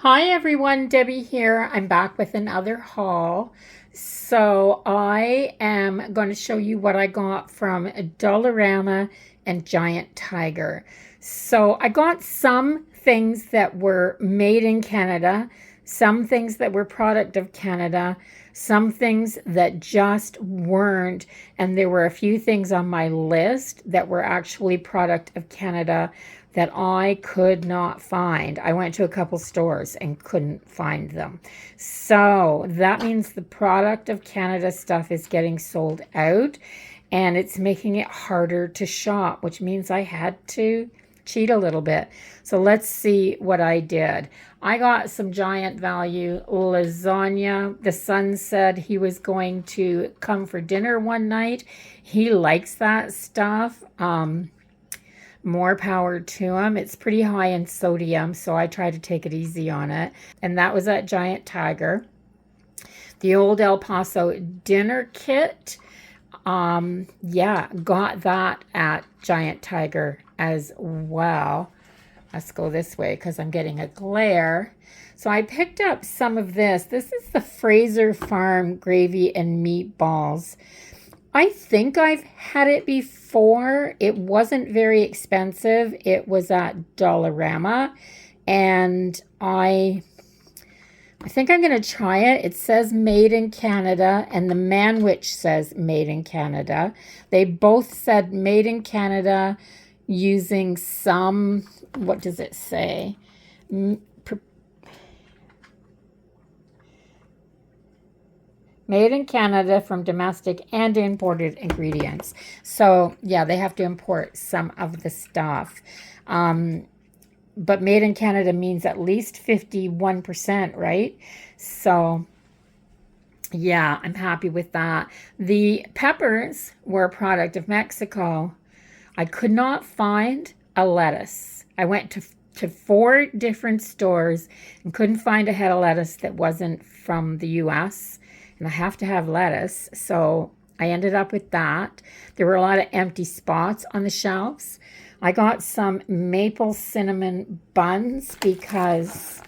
Hi everyone, Debbie here. I'm back with another haul. So I am going to show you what I got from Dollarama and Giant Tiger. So I got some things that were made in Canada, some things that were product of Canada, some things that just weren't, and there were a few things on my list that were actually product of Canada that I could not find. I went to a couple stores and couldn't find them. So that means the product of Canada stuff is getting sold out and it's making it harder to shop, which means I had to cheat a little bit. So let's see what I did. I got some Giant Value lasagna. The son said he was going to come for dinner one night. He likes that stuff. More power to them. It's pretty high in sodium, so I try to take it easy on it. And that was at Giant Tiger. The old El Paso dinner kit, yeah, got that at Giant Tiger as well. Let's go this way because I'm getting a glare. So I picked up some of this. This is the Fraser Farm gravy and meatballs. I think I've had it before. It wasn't very expensive. It was at Dollarama, and I think I'm going to try it. It says made in Canada, and the Manwich says made in Canada. They both said made in Canada using some, what does it say? Made in Canada from domestic and imported ingredients. So, yeah, they have to import some of the stuff. But made in Canada means at least 51%, right? So, yeah, I'm happy with that. The peppers were a product of Mexico. I could not find a lettuce. I went to 4 different stores and couldn't find a head of lettuce that wasn't from the U.S., and I have to have lettuce, so I ended up with that. There were a lot of empty spots on the shelves. I got some maple cinnamon buns because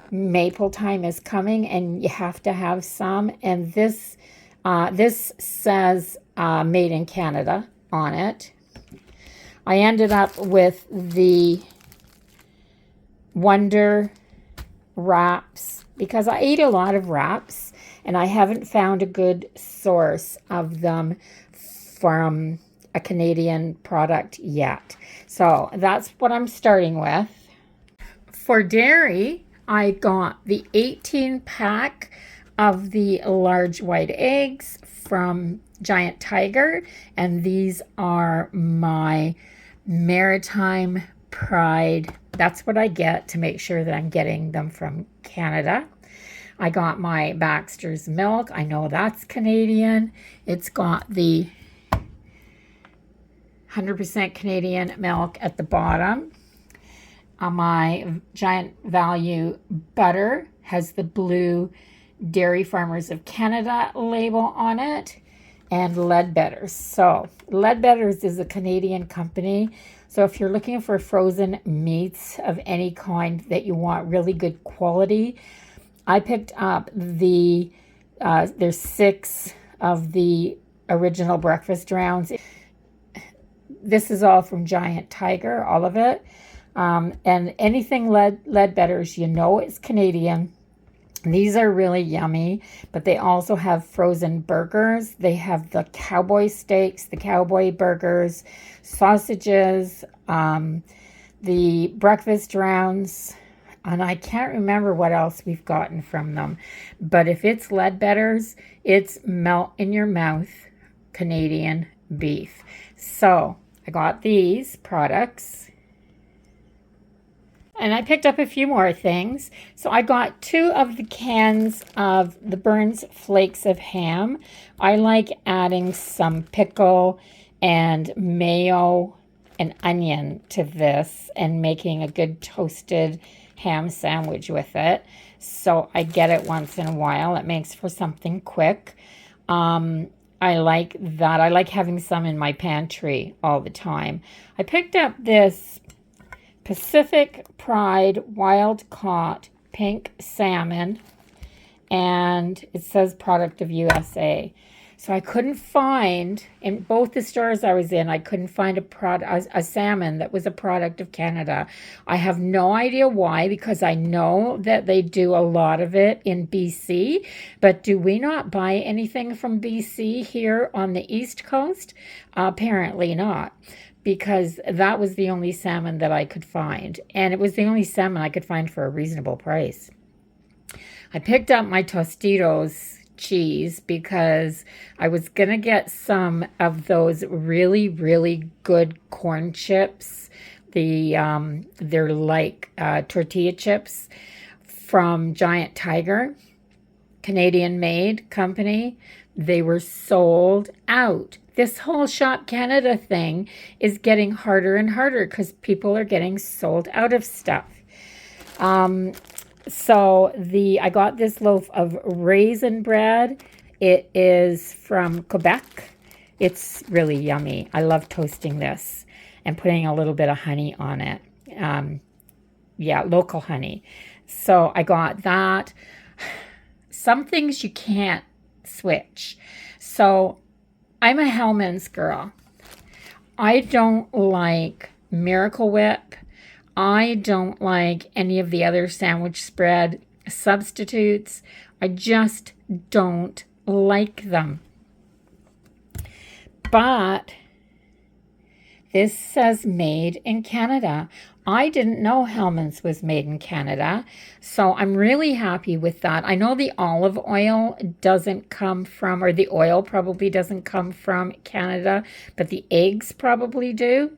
maple time is coming and you have to have some. And this says made in Canada on it. I ended up with the Wonder wraps because I ate a lot of wraps and I haven't found a good source of them from a Canadian product yet. So that's what I'm starting with. For dairy, I got the 18 pack of the large white eggs from Giant Tiger, and these are my Maritime Pride. That's what I get to make sure that I'm getting them from Canada. I got my Baxter's milk. I know that's Canadian. It's got the 100% Canadian milk at the bottom. My Giant Value butter has the blue Dairy Farmers of Canada label on it, and Leadbetters. So Leadbetters is a Canadian company. So if you're looking for frozen meats of any kind that you want really good quality, I picked up there's 6 of the original breakfast rounds. This is all from Giant Tiger, all of it. And anything Leadbetters, you know it's Canadian. These are really yummy, but they also have frozen burgers. They have the cowboy steaks, the cowboy burgers, sausages, the breakfast rounds, and I can't remember what else we've gotten from them. But if it's Leadbetters, it's melt in your mouth Canadian beef. So I got these products. And I picked up a few more things. So I got 2 of the cans of the Burns Flakes of Ham. I like adding some pickle and mayo and onion to this and making a good toasted ham sandwich with it. So I get it once in a while. It makes for something quick. I like that. I like having some in my pantry all the time. I picked up this Pacific Pride Wild Caught pink salmon, and it says product of USA. So I couldn't find, in both the stores I was in, I couldn't find a salmon that was a product of Canada. I have no idea why, because I know that they do a lot of it in BC, but do we not buy anything from BC here on the East Coast? Apparently not, because that was the only salmon that I could find, and it was the only salmon I could find for a reasonable price. I picked up my Tostitos cheese because I was going to get some of those really, really good corn chips. They're like tortilla chips from Giant Tiger, Canadian-made company. They were sold out. This whole Shop Canada thing is getting harder and harder because people are getting sold out of stuff. So I got this loaf of raisin bread. It is from Quebec. It's really yummy. I love toasting this and putting a little bit of honey on it. Yeah, local honey. So I got that. Some things you can't switch. So I'm a Hellmann's girl. I don't like Miracle Whip. I don't like any of the other sandwich spread substitutes. I just don't like them. But this says made in Canada. I didn't know Hellmann's was made in Canada, so I'm really happy with that. I know the olive oil doesn't come from, or the oil probably doesn't come from Canada, but the eggs probably do.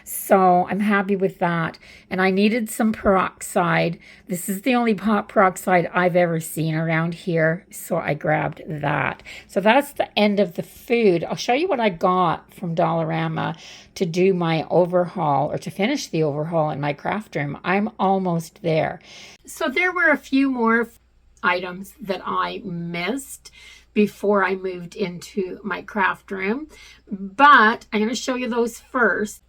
So I'm happy with that. And I needed some peroxide. This is the only peroxide I've ever seen around here, so I grabbed that. So that's the end of the food. I'll show you what I got from Dollarama to do my overhaul, or to finish the overhaul in my craft room. I'm almost there. So there were a few more items that I missed before I moved into my craft room, but I'm going to show you those first.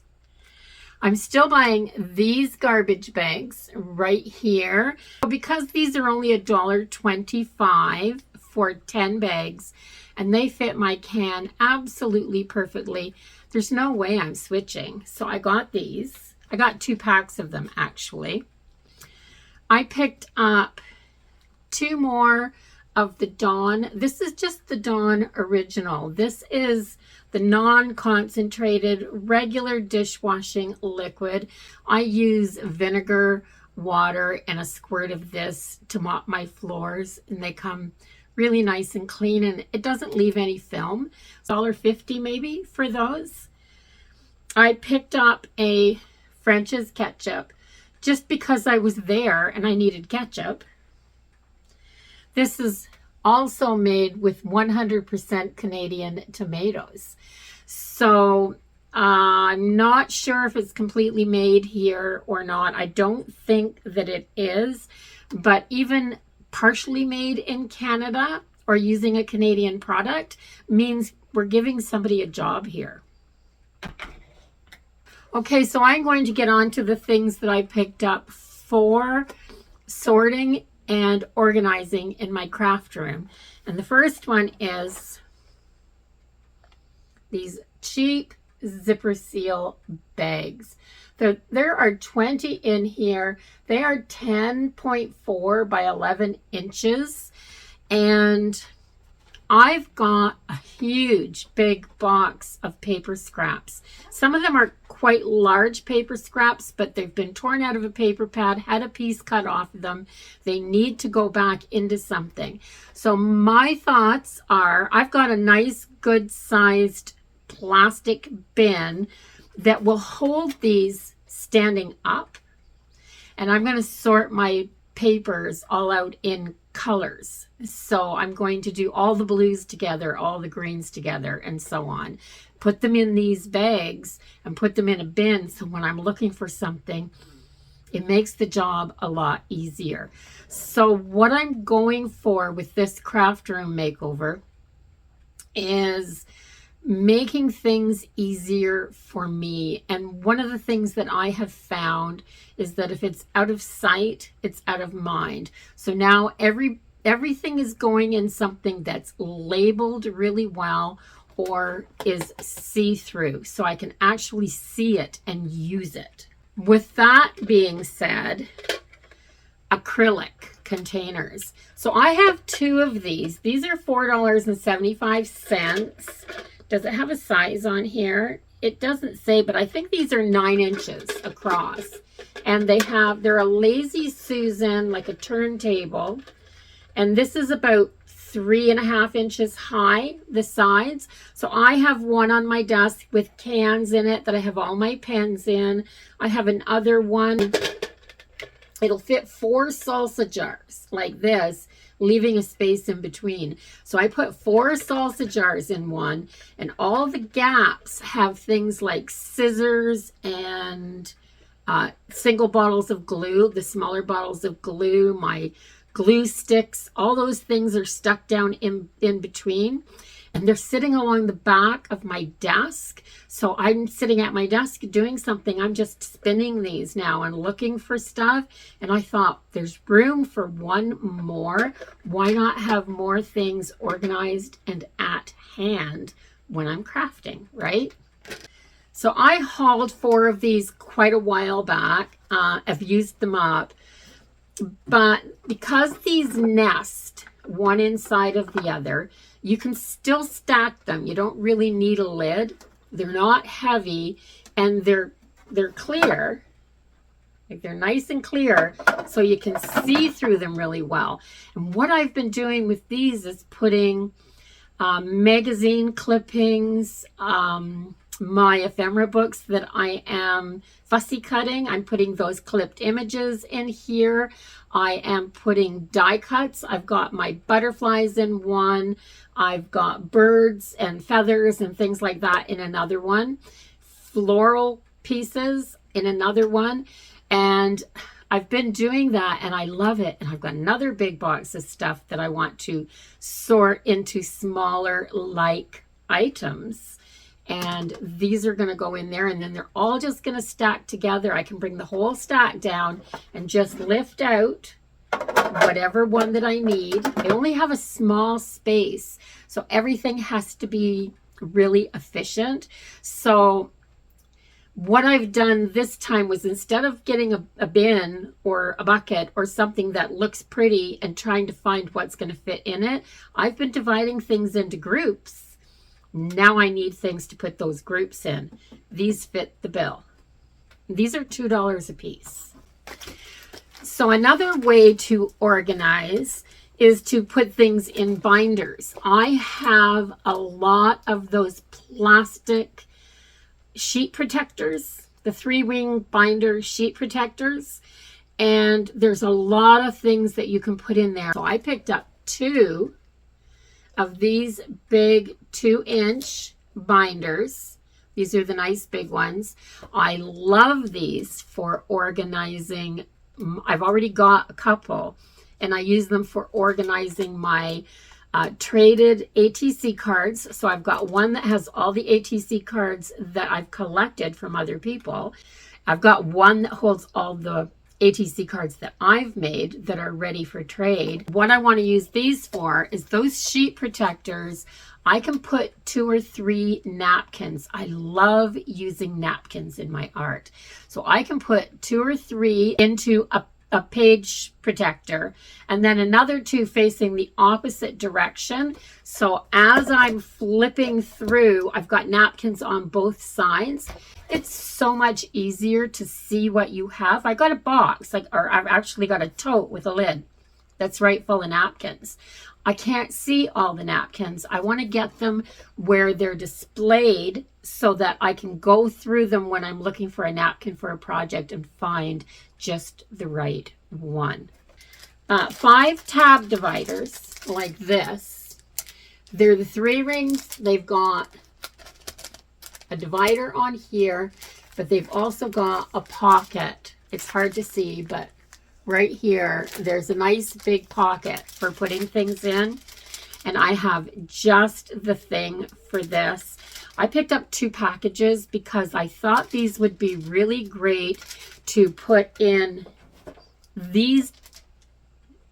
I'm still buying these garbage bags right here. Because these are only $1.25 for 10 bags, and they fit my can absolutely perfectly, there's no way I'm switching. So I got these. I got 2 packs of them, actually. I picked up 2 more of the Dawn. This is just the Dawn Original. This is the non-concentrated regular dishwashing liquid. I use vinegar, water, and a squirt of this to mop my floors, and they come really nice and clean, and it doesn't leave any film. $1.50 maybe for those. I picked up a French's ketchup just because I was there and I needed ketchup. This is also made with 100% Canadian tomatoes. So I'm not sure if it's completely made here or not. I don't think that it is, but even partially made in Canada or using a Canadian product means we're giving somebody a job here. Okay, so I'm going to get on to the things that I picked up for sorting and organizing in my craft room. And the first one is these cheap zipper seal bags. There are 20 in here. They are 10.4 by 11 inches. And I've got a huge big box of paper scraps. Some of them are quite large paper scraps, but they've been torn out of a paper pad, had a piece cut off of them. They need to go back into something. So my thoughts are, I've got a nice good sized plastic bin that will hold these standing up. And I'm going to sort my papers all out in colors. So I'm going to do all the blues together, all the greens together, and so on. Put them in these bags and put them in a bin, so when I'm looking for something, it makes the job a lot easier. So what I'm going for with this craft room makeover is making things easier for me. And one of the things that I have found is that if it's out of sight, it's out of mind. So now everything is going in something that's labeled really well or is see-through, so I can actually see it and use it. With that being said, acrylic containers. So I have 2 of these. These are $4.75. Does it have a size on here? It doesn't say, but I think these are 9 inches across. And they're a Lazy Susan, like a turntable. And this is about 3.5 inches high, the sides. So I have one on my desk with cans in it that I have all my pens in. I have another one. It'll fit 4 salsa jars like this, leaving a space in between. So I put 4 salsa jars in one, and all the gaps have things like scissors and single bottles of glue, the smaller bottles of glue, my glue sticks, all those things are stuck down in between. And they're sitting along the back of my desk. So I'm sitting at my desk doing something. I'm just spinning these now and looking for stuff. And I thought, there's room for one more. Why not have more things organized and at hand when I'm crafting, right? So I hauled 4 of these quite a while back. I've used them up. But because these nest one inside of the other, you can still stack them. You don't really need a lid. They're not heavy, and they're clear. Like, they're nice and clear, so you can see through them really well. And what I've been doing with these is putting magazine clippings, my ephemera books that I am fussy cutting. I'm putting those clipped images in here. I am putting die cuts. I've got my butterflies in one. I've got birds and feathers and things like that in another one. Floral pieces in another one. And I've been doing that and I love it. And I've got another big box of stuff that I want to sort into smaller like items. And these are going to go in there, and then they're all just going to stack together. I can bring the whole stack down and just lift out whatever one that I need. I only have a small space, so everything has to be really efficient. So what I've done this time was, instead of getting a bin or a bucket or something that looks pretty and trying to find what's going to fit in it, I've been dividing things into groups. Now I need things to put those groups in. These fit the bill. These are $2 a piece. So another way to organize is to put things in binders. I have a lot of those plastic sheet protectors, the 3-ring binder sheet protectors, and there's a lot of things that you can put in there. So I picked up 2 of these big 2-inch binders. These are the nice big ones. I love these for organizing. I've already got a couple, and I use them for organizing my traded ATC cards. So I've got one that has all the ATC cards that I've collected from other people. I've got one that holds all the ATC cards that I've made that are ready for trade. What I want to use these for is those sheet protectors. I can put 2 or 3 napkins. I love using napkins in my art. So I can put 2 or 3 into a page protector, and then another 2 facing the opposite direction. So as I'm flipping through, I've got napkins on both sides. It's so much easier to see what you have. I got a box, or I've actually got a tote with a lid that's right full of napkins. I can't see all the napkins. I want to get them where they're displayed so that I can go through them when I'm looking for a napkin for a project and find just the right one. 5 tab dividers like this. They're the 3 rings. They've got a divider on here, but they've also got a pocket. It's hard to see, but right here, there's a nice big pocket for putting things in. And I have just the thing for this. I picked up 2 packages because I thought these would be really great to put in these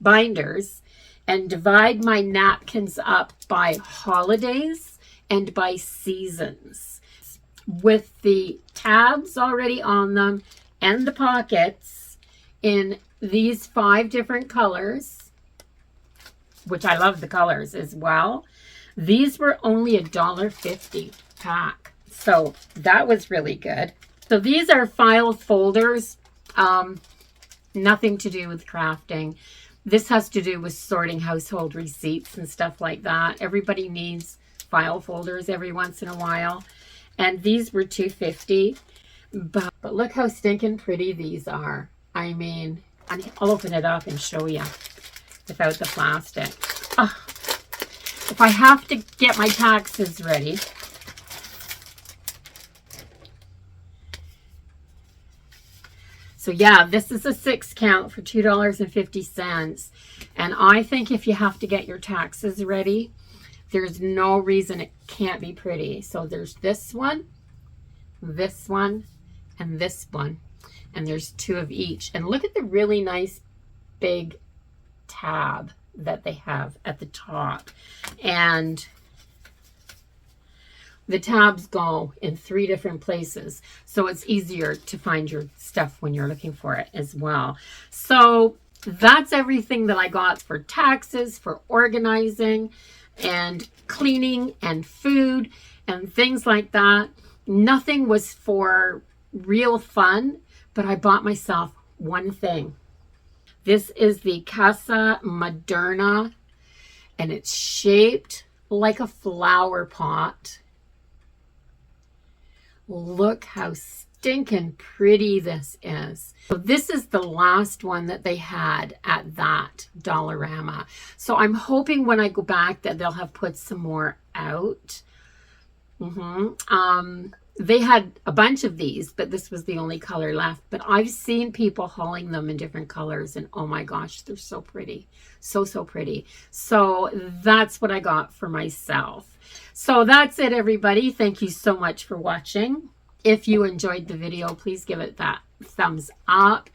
binders and divide my napkins up by holidays and by seasons. With the tabs already on them and the pockets in these 5 different colors, which I love the colors as well. These were only $1.50 pack. So that was really good. So these are file folders. Nothing to do with crafting. This has to do with sorting household receipts and stuff like that. Everybody needs file folders every once in a while. And these were $2.50. But look how stinking pretty these are. I mean, I'll open it up and show you without the plastic. Oh, if I have to get my taxes ready. So yeah, this is a 6 count for $2.50. And I think if you have to get your taxes ready, there's no reason it can't be pretty. So there's this one, and this one. And there's 2 of each. And look at the really nice big tab that they have at the top. And the tabs go in 3 different places, so it's easier to find your stuff when you're looking for it as well. So that's everything that I got for taxes, for organizing and cleaning and food and things like that. Nothing was for real fun, but I bought myself one thing. This is the Casa Moderna, and it's shaped like a flower pot. Look how stinking pretty this is. So this is the last one that they had at that Dollarama. So I'm hoping when I go back that they'll have put some more out. They had a bunch of these, but this was the only color left. But I've seen people hauling them in different colors, and oh my gosh, they're so pretty. So pretty. So that's what I got for myself. So that's it, everybody. Thank you so much for watching. If you enjoyed the video, please give it that thumbs up.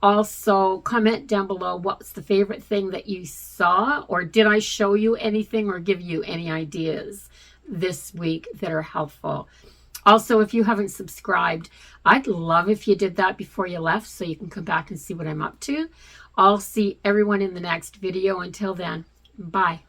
Also, comment down below what's the favorite thing that you saw, or did I show you anything or give you any ideas this week that are helpful. Also, if you haven't subscribed, I'd love if you did that before you left so you can come back and see what I'm up to. I'll see everyone in the next video. Until then, bye.